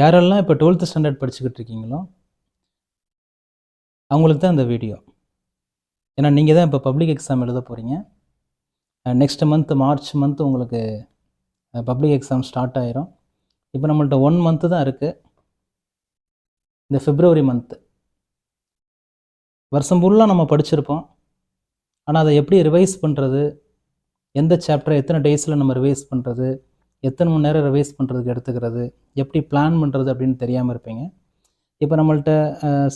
யாரெல்லாம் இப்போ 12th standard படிச்சுக்கிட்டு இருக்கீங்களோ அவங்களுக்கு தான் இந்த வீடியோ. ஏன்னா நீங்கள் தான் இப்போ பப்ளிக் எக்ஸாம் எழுத போகிறீங்க. நெக்ஸ்ட் மார்ச் மந்த் உங்களுக்கு பப்ளிக் எக்ஸாம் ஸ்டார்ட் ஆயிரும். இப்போ நம்மள்ட்ட 1 மந்த்து தான் இருக்குது. இந்த பிப்ரவரி மந்த்து வருஷம் ஃபுல்லாக நம்ம படிச்சிருப்போம். ஆனால் அதை எப்படி ரிவைஸ் பண்ணுறது, எந்த சாப்டரை எத்தனை டேஸில் நம்ம ரிவைஸ் பண்ணுறது, எத்தனை மணி நேரம் ரிவைஸ் பண்ணுறதுக்கு எடுத்துக்கிறது, எப்படி பிளான் பண்ணுறது அப்படின்னு தெரியாமல் இருப்பீங்க. இப்போ நம்மள்ட்ட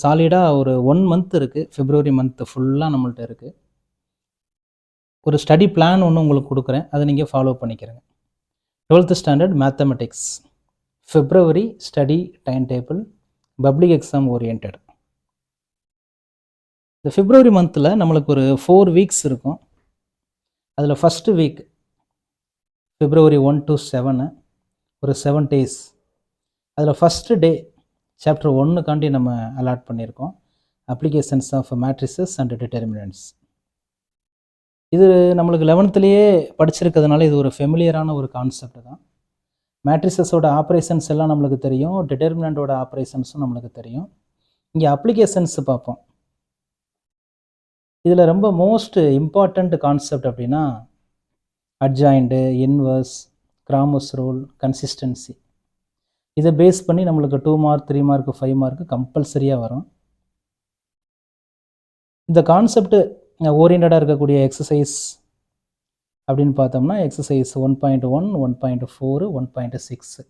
சாலிடாக ஒரு 1 மந்த் இருக்குது. பிப்ரவரி மந்த்து ஃபுல்லாக நம்மள்ட்ட இருக்குது. ஒரு ஸ்டடி பிளான் ஒன்று உங்களுக்கு கொடுக்குறேன், அதை நீங்கள் ஃபாலோ பண்ணிக்கிறேங்க. 12th standard mathematics February study time table public exam orient. இந்த பிப்ரவரி மந்தில் நம்மளுக்கு ஒரு 4 வீக்ஸ் இருக்கும். அதில் ஃபஸ்ட்டு வீக் பிப்ரவரி 1 to 7 ஒரு 7 days. அதில் ஃபஸ்ட்டு டே சாப்டர் 1 நம்ம அலாட் பண்ணியிருக்கோம், applications of matrices and determinants. இது நம்மளுக்கு 11th படிச்சிருக்கிறதுனால இது ஒரு ஃபெமிலியரான ஒரு கான்செப்ட் தான். மேட்ரிசஸோட ஆப்ரேஷன்ஸ் எல்லாம் நம்மளுக்கு தெரியும், டிட்டர்மினண்டோட ஆப்ரேஷன்ஸும் நம்மளுக்கு தெரியும். இங்கே அப்ளிகேஷன்ஸ் பார்ப்போம். இதில் ரொம்ப மோஸ்ட் இம்பார்ட்டண்ட் கான்செப்ட் அப்படின்னா adjoint, inverse, grammars rule, consistency. இதை பேஸ் பண்ணி நம்மளுக்கு 2 மார்க் 3 மார்க் 5 மார்க் கம்பல்சரியாக வரும். இந்த கான்செப்ட் ஓரியண்டடாக இருக்கக்கூடிய எக்ஸசைஸ் அப்படின்னு பார்த்தோம்னா எக்ஸசைஸ் 1.1, 1.4, 1.6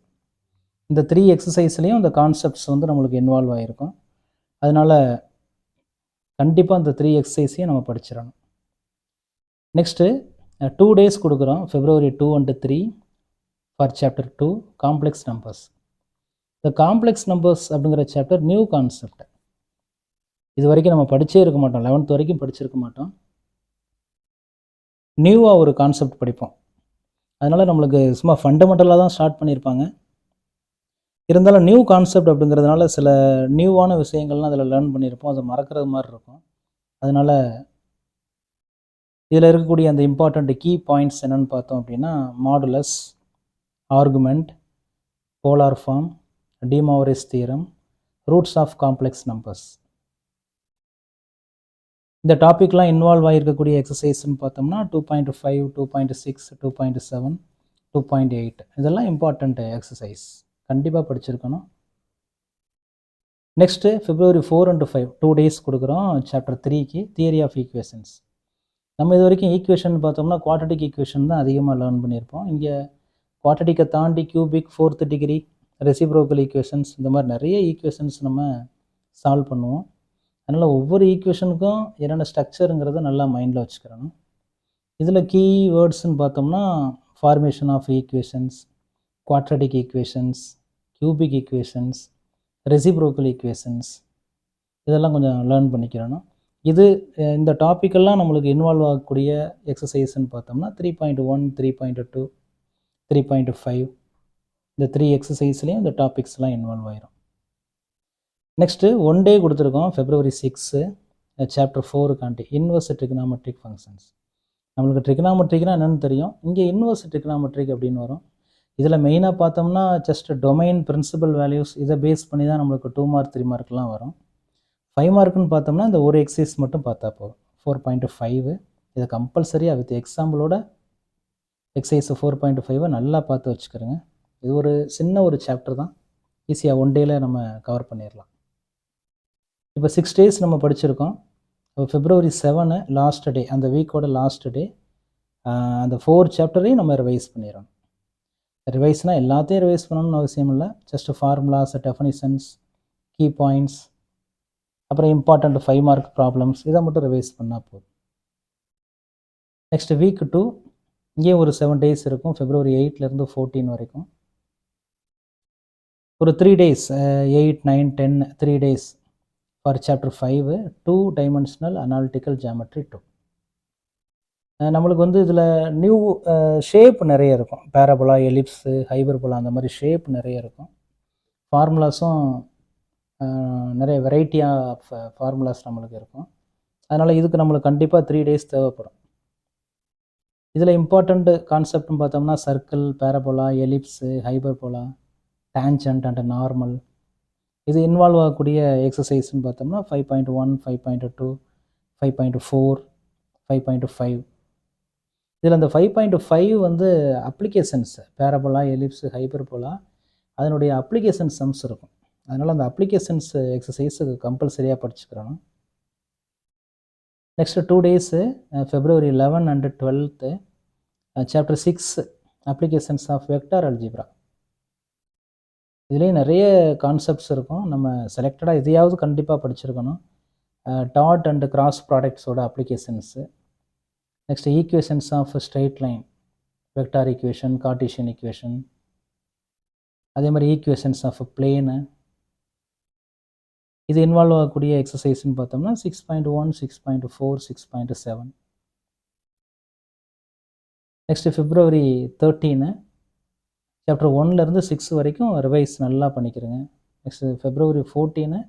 இந்த 3 எக்ஸசைஸ்லேயும் இந்த கான்செப்ட்ஸ் நம்மளுக்கு இன்வால்வ் ஆகிருக்கும். அதனால் கண்டிப்பாக இந்த 3 எக்ஸசைஸையும் நம்ம படிச்சிடணும். நெக்ஸ்ட்டு 2 days கொடுக்குறோம், பிப்ரவரி 2 and 3 for chapter 2 complex numbers. இந்த காம்ப்ளெக்ஸ் நம்பர்ஸ் அப்படிங்கிற சாப்டர் நியூ கான்செப்ட். இது வரைக்கும் நம்ம படித்தே இருக்க மாட்டோம், 11th வரைக்கும் படிச்சிருக்க மாட்டோம். நியூவாக ஒரு கான்செப்ட் படிப்போம். அதனால் நம்மளுக்கு சும்மா ஃபண்டமெண்டலாக தான் ஸ்டார்ட் பண்ணியிருப்பாங்க. இருந்தாலும் நியூ கான்செப்ட் அப்படிங்கிறதுனால சில நியூவான விஷயங்கள்லாம் அதில் லேர்ன் பண்ணியிருப்போம், அதை மறக்கிறது மாதிரி இருக்கும். அதனால் இதில் இருக்கக்கூடிய அந்த இம்பார்ட்டண்ட் கீ பாயிண்ட்ஸ் என்னென்னு பார்த்தோம் அப்படின்னா modulus, argument, polar form, de Moivre's theorem, roots of complex numbers. இந்த டாப்பிக்லாம் இன்வால்வ் ஆகிருக்கக்கூடிய எக்ஸசைஸ்ன்னு பார்த்தோம்னா 2.5, 2.6, 2.7, 2.8 இதெல்லாம் இம்பார்ட்டண்ட் எக்ஸசைஸ், கண்டிப்பாக படிச்சிருக்கணும். நெக்ஸ்ட்டு பிப்ரவரி 4 and 5 2 days கொடுக்குறோம் சாப்டர் 3க்கு தியரி ஆஃப் ஈக்குவேஷன்ஸ். நம்ம இது வரைக்கும் ஈக்குவேஷன் பார்த்தோம்னா குவாட்ரட்டிக் ஈக்குவேஷன் தான் அதிகமாக லேர்ன் பண்ணியிருப்போம். இங்கே குவாட்ரட்டிக்கை தாண்டி cubic, 4th degree, reciprocal equations, இந்த மாதிரி நிறைய ஈக்குவேஷன்ஸ் நம்ம சால்வ் பண்ணுவோம். அதனால் ஒவ்வொரு ஈக்குவேஷனுக்கும் என்னென்ன ஸ்ட்ரக்சருங்கிறத நல்லா மைண்டில் வச்சுக்கிறணும். இதில் கீ வேர்ட்ஸ்ன்னு பார்த்தோம்னா formation of equations, quadratic equations, cubic equations, reciprocal equations, இதெல்லாம் கொஞ்சம் லேர்ன் பண்ணிக்கிறணும். இது இந்த டாப்பிக்கெல்லாம் நம்மளுக்கு இன்வால்வ் ஆகக்கூடிய எக்ஸசைஸ்ன்னு பார்த்தோம்னா 3.1, 3.2, 3.5 இந்த 3 எக்ஸசைஸ்லேயும் இந்த டாபிக்ஸ்லாம் இன்வால்வ் ஆகிரும். நெக்ஸ்ட்டு 1 day கொடுத்துருக்கோம், பிப்ரவரி 6 சாப்டர் 4 இன்வர்ஸ் ட்ரிகனாமெட்ரிக் ஃபங்க்ஷன்ஸ். நம்மளுக்கு ட்ரிகனாமெட்ரிக்னா என்னென்னு தெரியும், இங்கே இன்வர்ஸ் ட்ரிகனாமெட்ரிக் அப்படின்னு வரும். இதில் மெயினாக பார்த்தோம்னா ஜஸ்ட் டொமைன், பிரின்சிபல் வேல்யூஸ் இதை பேஸ் பண்ணி தான் நம்மளுக்கு 2 மார்க் 3 மார்க்லாம் வரும். 5 மார்க்குன்னு பார்த்தோம்னா இந்த ஒரு எக்ஸசைஸ் மட்டும் பார்த்தா போதும், 4.5. இதை கம்பல்சரியாக வித் எக்ஸாம்பிளோட எக்ஸசைஸ் 4.5 நல்லா பார்த்து வச்சுக்கிறேங்க. இது ஒரு சின்ன ஒரு சாப்டர் தான், ஈஸியாக 1 dayல நம்ம கவர் பண்ணிடலாம். இப்போ 6 days நம்ம படிச்சிருக்கோம். இப்போ பிப்ரவரி 7 லாஸ்ட் டே, அந்த வீக்கோட லாஸ்ட் டே, அந்த 4 சாப்டரையும் நம்ம ரிவைஸ் பண்ணிடணும். ரிவைஸ்னால் எல்லாத்தையும் ரிவைஸ் பண்ணணும்னு அவசியம் இல்லை, just formulas, definitions, key points, அப்புறம் இம்பார்ட்டண்ட் 5 மார்க் ப்ராப்ளம்ஸ், இதை மட்டும் ரிவைஸ் பண்ணால் போதும். நெக்ஸ்ட் வீக் 2 இங்கேயும் ஒரு 7 days இருக்கும், பிப்ரவரி 8 14 வரைக்கும். ஒரு 3 days 8, 9, 10 3 days for chapter 5 2 dimensional analytical geometry 2. நம்மளுக்கு இதில் நியூ ஷேப் நிறைய இருக்கும், பேரபோலா, எலிப்ஸு, ஹைபர்போலா, அந்த மாதிரி ஷேப் நிறைய இருக்கும். ஃபார்முலாஸும் நிறைய வெரைட்டியாக ஃபார்முலாஸ் நம்மளுக்கு இருக்கும். அதனால் இதுக்கு நம்மளுக்கு கண்டிப்பாக 3 days தேவைப்படும். இதில் இம்பார்ட்டண்ட் கான்செப்ட்னு பார்த்தோம்னா circle, parabola, ellipse, hyperbola, tangent and normal. இது இன்வால்வ் ஆகக்கூடிய எக்ஸசைஸ்ன்னு பார்த்தோம்னா 5.1, 5.2, 5.4, 5.5. இதில் அந்த 5.5 வந்து அப்ளிகேஷன்ஸ், பேரபோலா, எலிப்ஸ், ஹைப்பர்போலா, அதனுடைய அப்ளிகேஷன் சம்ஸ் இருக்கும். அதனால் அந்த அப்ளிகேஷன்ஸ் எக்ஸசைஸுக்கு கம்பல்சரியாக படிச்சுக்கிறோம். Next 2 days February 11 and 12th chapter 6 applications of vector algebra. இதுலேயும் நிறைய கான்செப்ட்ஸ் இருக்கும். நம்ம செலக்டடாக இதையாவது கண்டிப்பாக படிச்சிருக்கணும். டாட் அண்ட் கிராஸ் ப்ராடக்ட்ஸோட applications. Next equations of straight line, vector equation, Cartesian equation, அதே மாதிரி ஈக்குவேஷன்ஸ் ஆஃப் பிளேனு. இது இன்வால்வ் ஆகக்கூடிய எக்ஸசைஸ்ன்னு பார்த்தோம்னா 6.1, 6.4, 6.7. நெக்ஸ்ட்டு February 13 சாப்டர் 1லேருந்து 6 வரைக்கும் ரிவைஸ் நல்லா பண்ணிக்கிறேங்க. நெக்ஸ்ட்டு February 14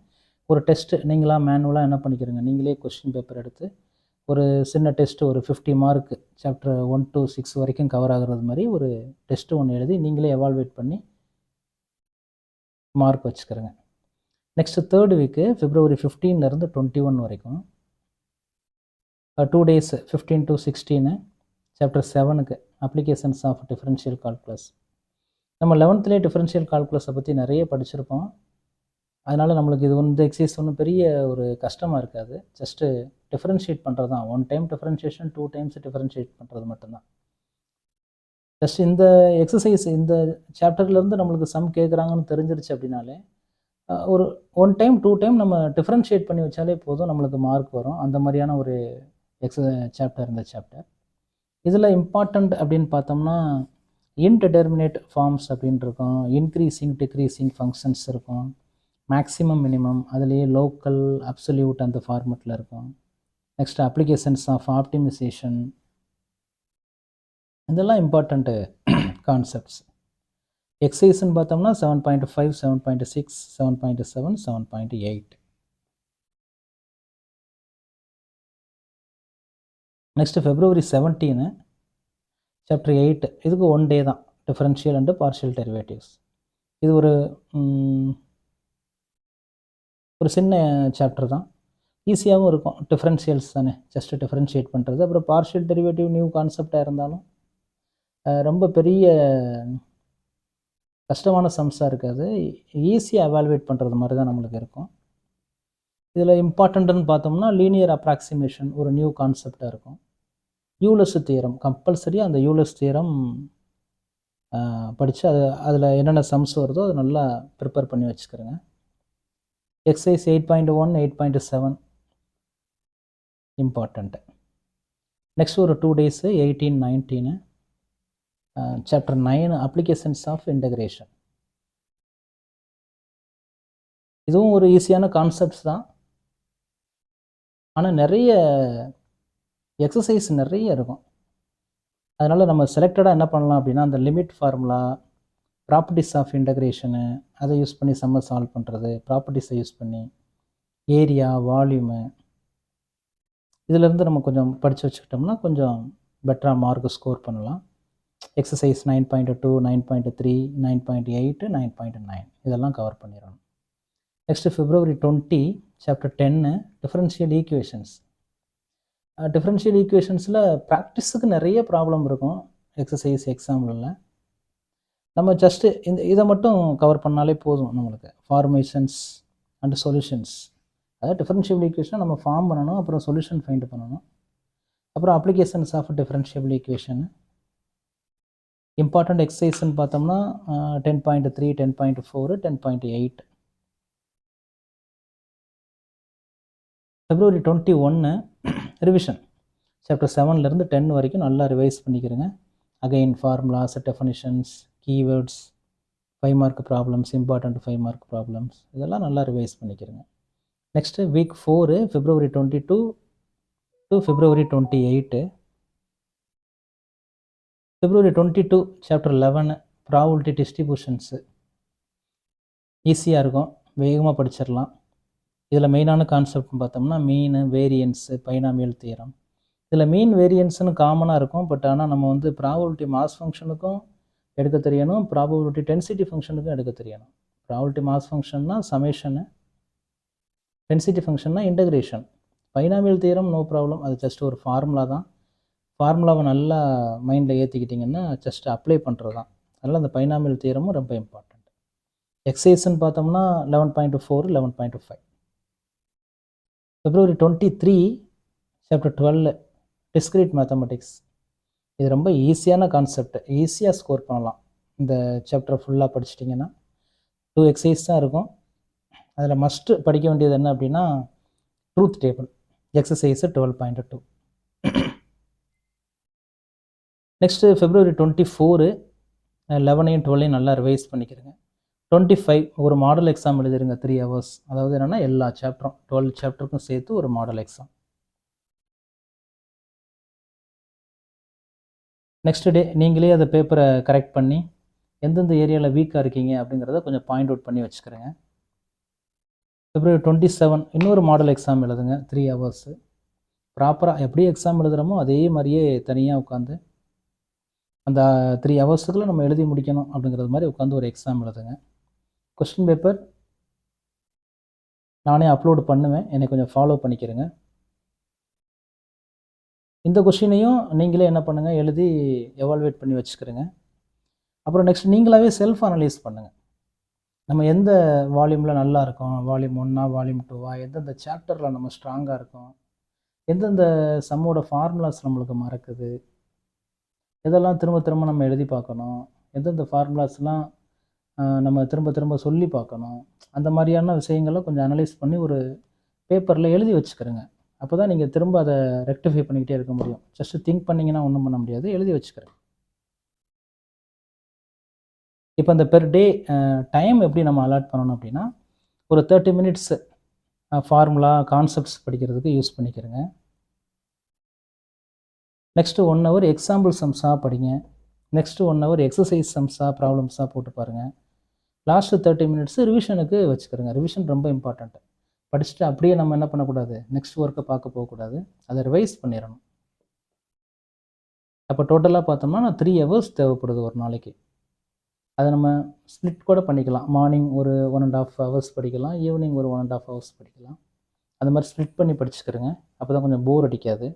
ஒரு டெஸ்ட்டு நீங்களாக மேனுவலாக என்ன பண்ணிக்கிறேங்க, நீங்களே கொஸ்டின் பேப்பர் எடுத்து ஒரு சின்ன டெஸ்ட்டு, ஒரு 50 மார்க்கு சாப்டர் 1 to 6 வரைக்கும் கவர் ஆகிறது மாதிரி ஒரு டெஸ்ட்டு ஒன்று எழுதி நீங்களே எவால்வேட் பண்ணி மார்க் வச்சுக்கிறேங்க. நெக்ஸ்ட்டு 3rd வீக்கு February 15லேருந்து 21 வரைக்கும் 2 டேஸ் 15 to 16 சாப்டர் 7க்கு அப்ளிகேஷன்ஸ் ஆஃப் டிஃபரன்ஷியல் கால்குலஸ். நம்ம 11th டிஃபரன்ஷியல் கால்குலஸை பற்றி நிறைய படிச்சிருப்போம். அதனால் நம்மளுக்கு இது வந்து எக்ஸசைஸ் ஒன்றும் பெரிய ஒரு கஷ்டமாக இருக்காது. ஜஸ்ட்டு டிஃபரன்ஷியேட் பண்ணுறது தான். 1 டைம் டிஃபரன்ஷியேஷன், 2 டைம்ஸ் டிஃபரன்ஷியேட் பண்ணுறது மட்டும்தான். ஜஸ்ட் இந்த எக்ஸசைஸ் இந்த சாப்டர்லேருந்து நம்மளுக்கு சம் கேட்குறாங்கன்னு தெரிஞ்சிருச்சு அப்படின்னாலே ஒரு 1 டைம் 2 டைம் நம்ம டிஃபரன்ஷியேட் பண்ணி வச்சாலே போதும், நம்மளுக்கு மார்க் வரும். அந்த மாதிரியான ஒரு சாப்டர் இந்த சாப்டர். இதில் இம்பார்ட்டண்ட் அப்படின்னு பார்த்தோம்னா இன்டிடெர்மினேட் ஃபார்ம்ஸ் அப்படின்னு இருக்கும், இன்க்ரீஸிங் டிக்ரீஸிங் ஃபங்க்ஷன்ஸ் இருக்கும், மேக்ஸிமம் மினிமம், அதுலேயே லோக்கல் அப்சல்யூட் அந்த ஃபார்மெட்டில் இருக்கும். நெக்ஸ்ட் அப்ளிகேஷன்ஸ் ஆஃப் ஆப்டிமைசேஷன், இதெல்லாம் இம்பார்ட்டண்ட்டு கான்செப்ட்ஸ். எக்ஸசைஸ்ன்னு பார்த்தோம்னா 7.5, 7.6, 7.7, 7.8. நெக்ஸ்ட்டு February 17 சாப்டர் 8 இதுக்கு 1 டே தான், டிஃபரன்ஷியல் அண்டு பார்ஷியல் டெரிவேட்டிவ்ஸ். இது ஒரு சின்ன சாப்டர் தான், ஈஸியாகவும் இருக்கும். டிஃபரன்ஷியல்ஸ் தானே, ஜஸ்ட்டு டிஃபரன்ஷியேட் பண்ணுறது. அப்புறம் பார்ஷியல் டெரிவேட்டிவ் நியூ கான்செப்டாக இருந்தாலும் ரொம்ப பெரிய கஷ்டமான சம்ஸாக இருக்காது, ஈஸியாக எவால்வேட் பண்ணுறது மாதிரி தான் நம்மளுக்கு இருக்கும். இதில் இம்பார்ட்டண்ட்டுன்னு பார்த்தோம்னா லீனியர் அப்ராக்சிமேஷன் ஒரு நியூ கான்செப்டாக இருக்கும். யூலஸ் தியரம் கம்பல்சரி, அந்த யூலஸ் தியரம் படித்து அதில் என்னென்ன சம்ஸ் வருதோ அதை நல்லா ப்ரிப்பேர் பண்ணி வச்சுக்கிறேங்க. Exercise 8.1, 8.7 important. நெக்ஸ்ட் ஒரு 2 days 18, 19 chapter 9 applications of integration. இதுவும் ஒரு ஈஸியான கான்செப்ட்ஸ் தான், ஆனால் நிறைய எக்ஸசைஸ் நிறைய இருக்கும். அதனால் நம்ம செலக்டடாக என்ன பண்ணலாம் அப்படின்னா அந்த லிமிட் ஃபார்முலா, ப்ராப்பர்ட்டிஸ் ஆஃப் இன்டகிரேஷனு அதை யூஸ் பண்ணி சம்ம சால்வ் பண்ணுறது, ப்ராப்பர்ட்டிஸை யூஸ் பண்ணி ஏரியா, வால்யூமு, இதிலேருந்து நம்ம கொஞ்சம் படித்து வச்சுக்கிட்டோம்னா கொஞ்சம் பெட்டராக மார்க்கு ஸ்கோர் பண்ணலாம். எக்ஸசைஸ் 9.2, 9.3, 9.8, 9.9 இதெல்லாம் கவர் பண்ணிடணும். Next February 20 chapter 10 differential equations. Differential ஈக்குவேஷன்ஸில் ப்ராக்டிஸுக்கு நிறைய ப்ராப்ளம் இருக்கும் எக்ஸசைஸ் எக்ஸாம்பிளில். நம்ம ஜஸ்ட்டு இதை மட்டும் கவர் பண்ணாலே போதும் நம்மளுக்கு. ஃபார்மேஷன்ஸ் அண்ட் சொல்யூஷன்ஸ், அதாவது டிஃபரன்ஷியல் ஈக்குவேஷனை நம்ம ஃபார்ம் பண்ணணும், அப்புறம் சொல்யூஷன் ஃபைண்ட் பண்ணணும், அப்புறம் applications of differential equation. Important எக்ஸசைஸ்ன்னு பார்த்தோம்னா 10.3, 10.4, 10.8. February 21 ரிவிஷன் சாப்டர் 7லேருந்து 10 வரைக்கும் நல்லா ரிவைஸ் பண்ணிக்கிறேங்க. Again formulas, definitions, keywords, 5 mark problems, important 5 mark problems, இதெல்லாம் நல்லா ரிவைஸ் பண்ணிக்கிறேங்க. Next week 4 February 22 to February 28. February 22 chapter 11 probability distributions ஈஸியாக இருக்கும், வேகமாக படிச்சிடலாம். இதில் மெயினான கான்செப்ட்னு பார்த்தோம்னா மீன், வேரியன்ஸு, பைனாமியல் தியரம். இதில் மீன் வேரியன்ஸ்னு காமனாக இருக்கும், பட் ஆனால் நம்ம வந்து ப்ராபபிலிட்டி மாஸ் ஃபங்க்ஷனுக்கும் எடுக்க தெரியணும். ப்ராபபிலிட்டி டென்சிட்டி ஃபங்க்ஷனுக்கும் எடுக்க தெரியணும். ப்ராபபிலிட்டி மாஸ் ஃபங்க்ஷன்னா சமேஷனு, டென்சிட்டி ஃபங்க்ஷன்னா integration. Binomial theorem no problem, அது ஜஸ்ட் ஒரு ஃபார்முலா தான். ஃபார்முலாவை நல்லா மைண்டில் ஏற்றிக்கிட்டிங்கன்னா ஜஸ்ட் அப்ளை பண்ணுறது தான். அதனால் அந்த பைனாமியல் தியரமும் ரொம்ப இம்பார்ட்டண்ட். எக்ஸசைஸ்ன்னு பார்த்தோம்னா 11.4, 11.5. February 23, Chapter 12, Discrete Mathematics. இது ரொம்ப ஈஸியான கான்செப்ட், ஈஸியாக ஸ்கோர் பண்ணலாம். இந்த சாப்டர் ஃபுல்லாக படிச்சிட்டிங்கன்னா 2 எக்ஸசைஸ் தான் இருக்கும். அதில் மஸ்ட்டு படிக்க வேண்டியது என்ன அப்படின்னா truth table, exercise 12.2. Next February 24, 11 12 நல்லா ரிவைஸ் பண்ணிக்கிறேங்க. 25 ஒரு மாடல் எக்ஸாம் எழுதிருங்க 3 hours. அதாவது என்னென்னா எல்லா சாப்டரும் 12 சாப்டருக்கும் சேர்த்து ஒரு மாடல் எக்ஸாம். நெக்ஸ்ட் டே நீங்களே அந்த பேப்பரை கரெக்ட் பண்ணி எந்தெந்த ஏரியாவில் வீக்காக இருக்கீங்க அப்படிங்கிறத கொஞ்சம் பாயிண்ட் அவுட் பண்ணி வச்சுக்கிறேங்க. February 27 இன்னொரு மாடல் எக்ஸாம் எழுதுங்க 3 hours. ப்ராப்பராக எப்படி எக்ஸாம் எழுதுகிறோமோ அதே மாதிரியே தனியாக உட்காந்து அந்த 3 hours நம்ம எழுதி முடிக்கணும் அப்படிங்கிறது மாதிரி உட்காந்து ஒரு எக்ஸாம் எழுதுங்க. கொஸ்டின் பேப்பர் நானே அப்லோடு பண்ணுவேன், என்னை கொஞ்சம் ஃபாலோ பண்ணிக்கிறேங்க. இந்த கொஷினையும் நீங்களே என்ன பண்ணுங்கள், எழுதி எவால்வேட் பண்ணி வச்சுக்கிறேங்க. அப்புறம் நெக்ஸ்ட் நீங்களாகவே செல்ஃப் அனலைஸ் பண்ணுங்கள். நம்ம எந்த வால்யூமில் நல்லா இருக்கோம், வால்யூம் 1ஆ வால்யூம் 2ஆ, எந்தெந்த சாப்டரில் நம்ம ஸ்ட்ராங்காக இருக்கோம், எந்தெந்த சம்மோட ஃபார்முலாஸ் நம்மளுக்கு மறக்குது, இதெல்லாம் திரும்ப திரும்ப நம்ம எழுதி பார்க்கணும், எந்தெந்த ஃபார்முலாஸ்லாம் நம்ம திரும்ப திரும்ப சொல்லி பார்க்கணும். அந்த மாதிரியான விஷயங்களை கொஞ்சம் அனலைஸ் பண்ணி ஒரு பேப்பரில் எழுதி வச்சுக்கிறேங்க. அப்போ தான் நீங்கள் திரும்ப அதை ரெக்டிஃபை பண்ணிக்கிட்டே இருக்க முடியும். ஜஸ்ட்டு திங்க் பண்ணிங்கன்னா ஒன்றும் பண்ண முடியாது, எழுதி வச்சுக்கிறேன். இப்போ அந்த பெர் டே டைம் எப்படி நம்ம அலாட் பண்ணணும் அப்படின்னா ஒரு 30 minutes ஃபார்முலா கான்செப்ட்ஸ் படிக்கிறதுக்கு யூஸ் பண்ணிக்கிறேங்க. நெக்ஸ்ட்டு 1 hour எக்ஸாம்பிள் சம்ஸாக படிங்க. நெக்ஸ்ட்டு 1 hour எக்ஸசைஸ் சம்ஸாக ப்ராப்ளம்ஸாக போட்டு பாருங்கள். Last 30 minutes ரிவிஷனுக்கு வச்சுக்கிறேங்க. ரிவிஷன் ரொம்ப இம்பார்ட்டண்ட்டு. படிச்சுட்டு அப்படியே நம்ம என்ன பண்ணக்கூடாது, நெக்ஸ்ட் ஒர்க்கை பார்க்க போகக்கூடாது, அதை ரிவைஸ் பண்ணிடணும். அப்போ டோட்டலாக பார்த்தோம்னா 3 hours தேவைப்படுது ஒரு நாளைக்கு. அதை நம்ம ஸ்ப்ளிட் கூட பண்ணிக்கலாம். மார்னிங் ஒரு 1.5 hours படிக்கலாம், ஈவினிங் ஒரு 1.5 hours படிக்கலாம். அந்த மாதிரி ஸ்ப்ளிட் பண்ணி படிச்சுக்கிறேங்க. அப்போ தான் கொஞ்சம் போர் அடிக்காது.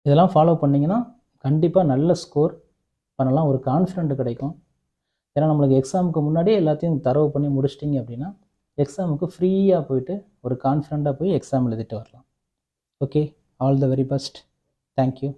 இதெல்லாம் ஃபாலோ பண்ணிங்கன்னா கண்டிப்பாக நல்ல ஸ்கோர் பண்ணலாம், ஒரு கான்ஃபிடென்ட் கிடைக்கும். ஏன்னா நம்மளுக்கு எக்ஸாமுக்கு முன்னாடியே எல்லாத்தையும் தரவு பண்ணி முடிச்சிட்டிங்க அப்படின்னா எக்ஸாமுக்கு ஃப்ரீயாக போயிட்டு ஒரு கான்ஃபிடென்ட்டாக போய் எக்ஸாம் எழுதிட்டு வரலாம். Okay, all the very best. Thank you.